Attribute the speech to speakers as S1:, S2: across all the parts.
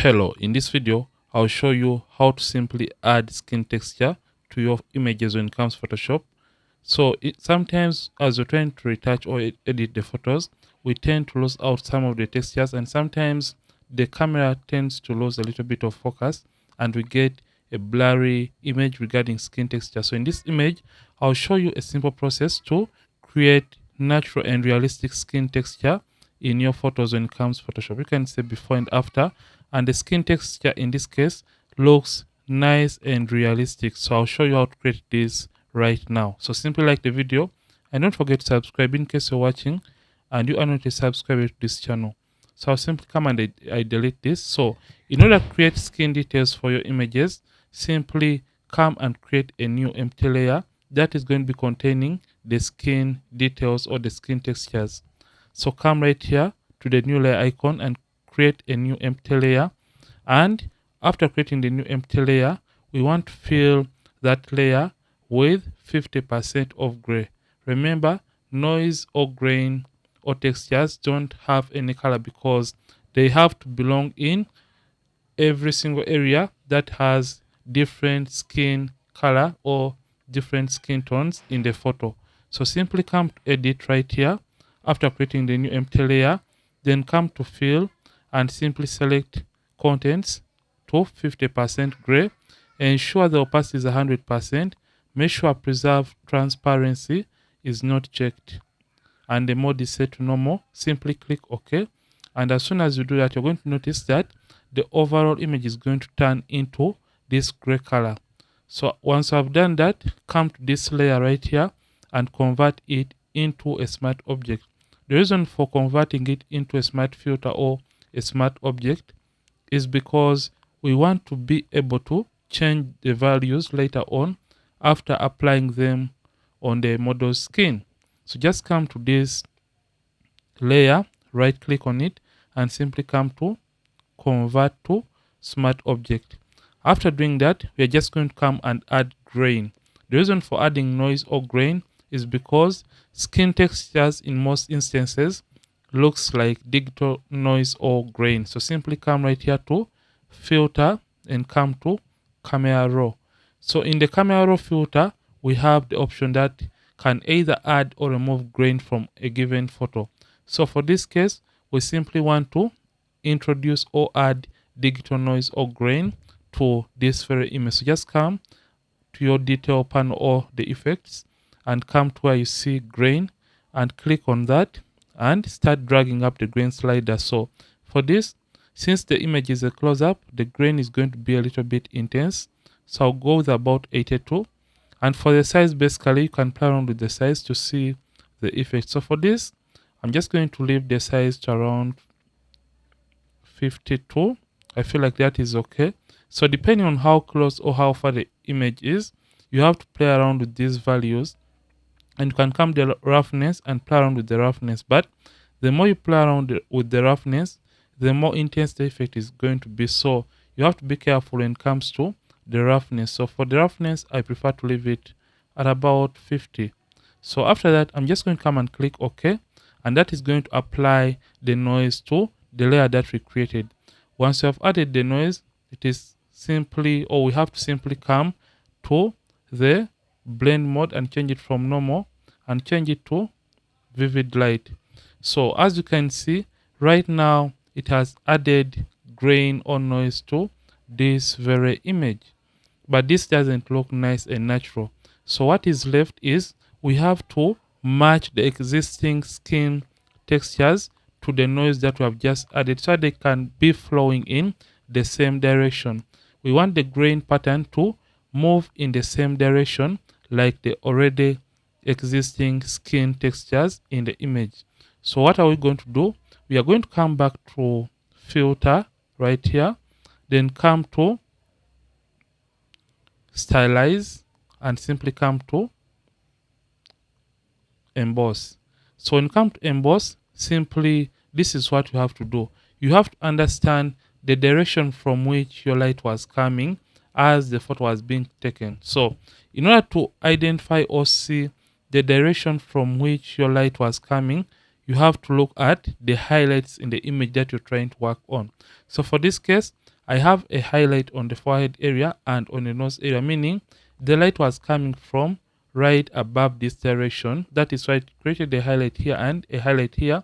S1: Hello, in this video, I'll show you how to simply add skin texture to your images when it comes to Photoshop. So sometimes as you're trying to retouch or edit the photos, we tend to lose out some of the textures, and sometimes the camera tends to lose a little bit of focus and we get a blurry image regarding skin texture. So in this image, I'll show you a simple process to create natural and realistic skin texture in your photos when it comes to Photoshop. You can see before and after, and the skin texture in this case looks nice and realistic. So I'll show you how to create this right now. So simply like the video and don't forget to subscribe in case you're watching and you are not a subscriber to this channel. So I'll simply come and I delete this. So in order to create skin details for your images, simply come and create a new empty layer that is going to be containing the skin details or the skin textures. So come right here to the new layer icon and create a new empty layer. And after creating the new empty layer, we want to fill that layer with 50% of gray. Remember, noise or grain or textures don't have any color because they have to belong in every single area that has different skin color or different skin tones in the photo. So simply come to edit right here after creating the new empty layer, then come to fill and simply select contents to 50% gray. Ensure the opacity is 100%. Make sure preserve transparency is not checked and the mode is set to normal. Simply click OK. And as soon as you do that, you're going to notice that the overall image is going to turn into this gray color. So once I've done that, come to this layer right here and convert it into a smart object. The reason for converting it into a smart filter or a smart object is because we want to be able to change the values later on after applying them on the model's skin. So just come to this layer, right click on it and simply come to convert to smart object. After doing that, we are just going to come and add grain. The reason for adding noise or grain is because skin textures in most instances looks like digital noise or grain. So simply come right here to filter and come to camera raw. So in the camera raw filter, we have the option that can either add or remove grain from a given photo. So for this case, we simply want to introduce or add digital noise or grain to this very image. So just come to your detail panel or the effects and come to where you see grain and click on that and start dragging up the grain slider. So for this, since the image is a close-up, the grain is going to be a little bit intense. So I'll go with about 82. And for the size, basically, you can play around with the size to see the effect. So for this, I'm just going to leave the size to around 52. I feel like that is okay. So depending on how close or how far the image is, you have to play around with these values. And you can come to the roughness and play around with the roughness. But the more you play around with the roughness, the more intense the effect is going to be. So you have to be careful when it comes to the roughness. So for the roughness, I prefer to leave it at about 50. So after that, I'm just going to come and click OK. And that is going to apply the noise to the layer that we created. Once you have added the noise, it is simply, or we have to simply come to the blend mode and change it from normal and change it to vivid light. So as you can see, right now it has added grain or noise to this very image. But this doesn't look nice and natural. So what is left is we have to match the existing skin textures to the noise that we have just added so they can be flowing in the same direction. We want the grain pattern to move in the same direction like the already existing skin textures in the image. So what are we going to do? We are going to come back to filter right here, then come to stylize and simply come to emboss. So when you come to emboss, simply this is what you have to do. You have to understand the direction from which your light was coming as the photo was being taken. So in order to identify or see the direction from which your light was coming, you have to look at the highlights in the image that you're trying to work on. So for this case, I have a highlight on the forehead area and on the nose area, meaning the light was coming from right above this direction. That is why it created a highlight here and a highlight here.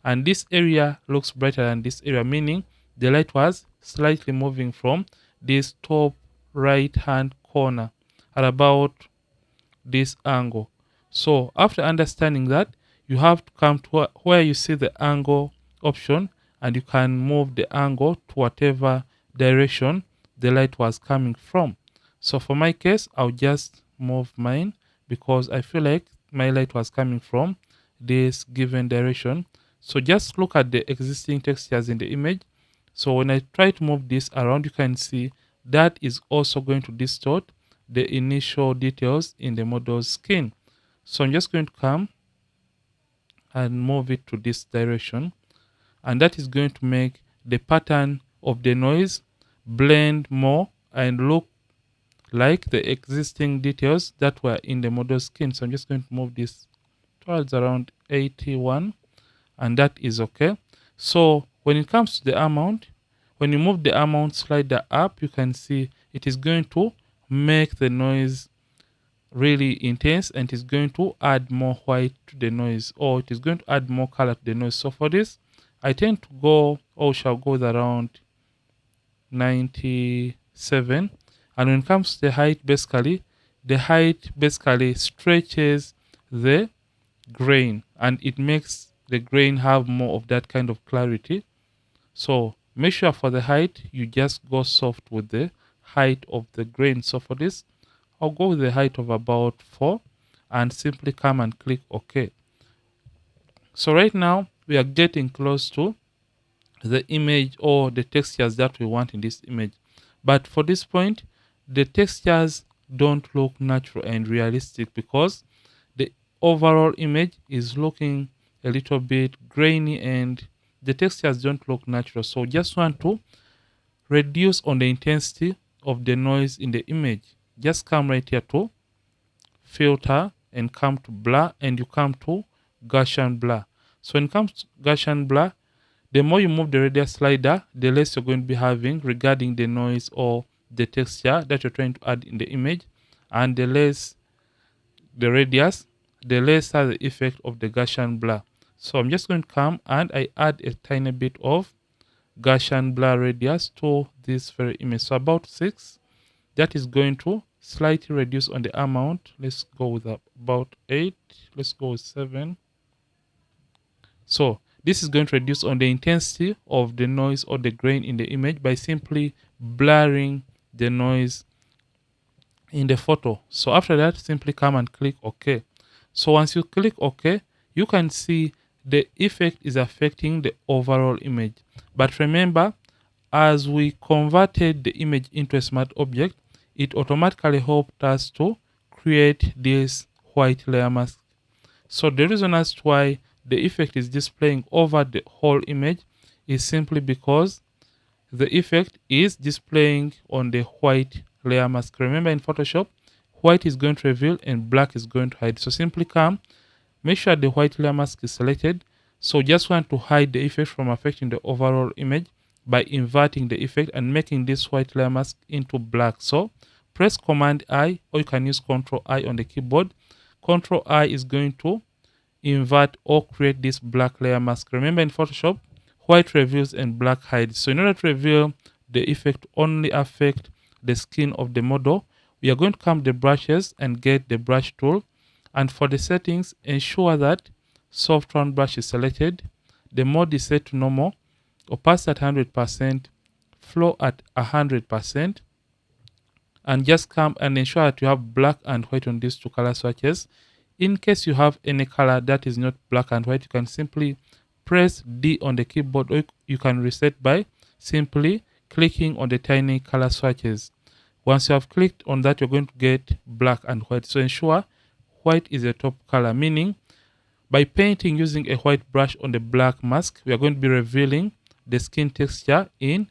S1: And this area looks brighter than this area, meaning the light was slightly moving from this top right hand corner at about this angle. So after understanding that, you have to come to where you see the angle option, and you can move the angle to whatever direction the light was coming from. So for my case, I'll just move mine because I feel like my light was coming from this given direction. So just look at the existing textures in the image. So when I try to move this around, you can see that is also going to distort the initial details in the model's skin. So I'm just going to come and move it to this direction, and that is going to make the pattern of the noise blend more and look like the existing details that were in the model's skin. So I'm just going to move this towards around 81, and that is okay. So when it comes to the amount, when you move the amount slider up, you can see it is going to make the noise really intense, and it's going to add more white to the noise, or it is going to add more color to the noise. So for this, I tend to go, or shall go with around 97. And when it comes to the height basically stretches the grain, and it makes the grain have more of that kind of clarity. So make sure for the height, you just go soft with the height of the grain. So for this, I'll go with the height of about 4 and simply come and click OK. So right now we are getting close to the image or the textures that we want in this image. But for this point, the textures don't look natural and realistic because the overall image is looking a little bit grainy and the textures don't look natural. So just want to reduce on the intensity of the noise in the image. Just come right here to filter and come to blur, and you come to Gaussian blur. So when it comes to Gaussian blur, the more you move the radius slider, the less you're going to be having regarding the noise or the texture that you're trying to add in the image, and the less the radius, the lesser the effect of the Gaussian blur. So I'm just going to come and I add a tiny bit of Gaussian blur radius to this very image. So about 6, that is going to slightly reduce on the amount. Let's go with about 8. Let's go with 7. So this is going to reduce on the intensity of the noise or the grain in the image by simply blurring the noise in the photo. So after that, simply come and click OK. So once you click OK, you can see the effect is affecting the overall image. But remember, as we converted the image into a smart object, it automatically helped us to create this white layer mask. So the reason as to why the effect is displaying over the whole image is simply because the effect is displaying on the white layer mask. Remember, in Photoshop, white is going to reveal and black is going to hide. So simply come, make sure the white layer mask is selected. So just want to hide the effect from affecting the overall image by inverting the effect and making this white layer mask into black. So press Command I, or you can use Control I on the keyboard. Control I is going to invert or create this black layer mask. Remember, in Photoshop, white reveals and black hides. So in order to reveal the effect only affect the skin of the model, we are going to come to the brushes and get the brush tool. And for the settings, ensure that soft round brush is selected. The mode is set to normal, opacity at 100%, flow at 100%. And just come and ensure that you have black and white on these two color swatches. In case you have any color that is not black and white, you can simply press D on the keyboard, or you can reset by simply clicking on the tiny color swatches. Once you have clicked on that, you're going to get black and white. So ensure white is the top color, meaning by painting using a white brush on the black mask, we are going to be revealing the skin texture in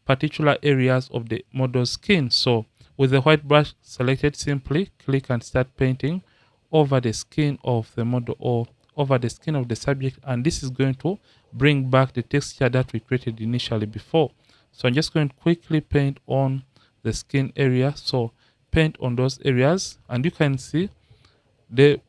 S1: particular areas of the model's skin. So with the white brush selected, simply click and start painting over the skin of the model or over the skin of the subject, and this is going to bring back the texture that we created initially before. So I'm just going to quickly paint on the skin area. So paint on those areas, and you can see the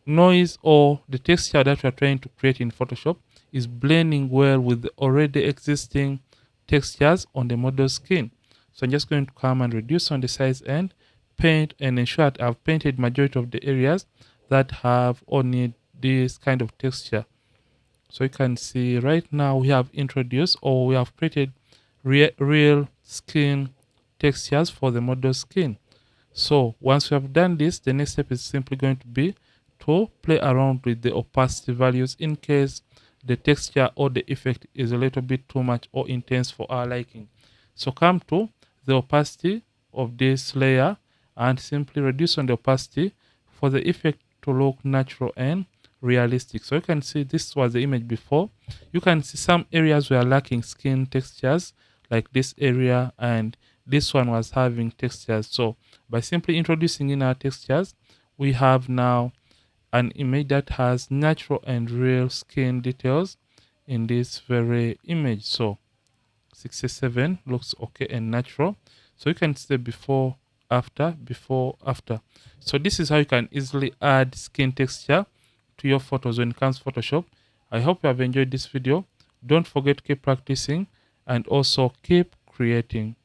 S1: noise or the texture that we're trying to create in Photoshop is blending well with the already existing textures on the model skin. So I'm just going to come and reduce on the size and paint and ensure that I've painted majority of the areas that have only this kind of texture. So you can see right now we have introduced or we have created real skin textures for the model skin. So once we have done this, the next step is simply going to be to play around with the opacity values in case the texture or the effect is a little bit too much or intense for our liking. So come to the opacity of this layer and simply reduce on the opacity for the effect to look natural and realistic. So you can see this was the image before. You can see some areas were lacking skin textures like this area, and this one was having textures. So by simply introducing in our textures, we have now an image that has natural and real skin details in this very image. So 67 looks okay and natural. So you can see before, after, before, after. So this is how you can easily add skin texture to your photos when it comes to Photoshop. I hope you have enjoyed this video. Don't forget to keep practicing and also keep creating.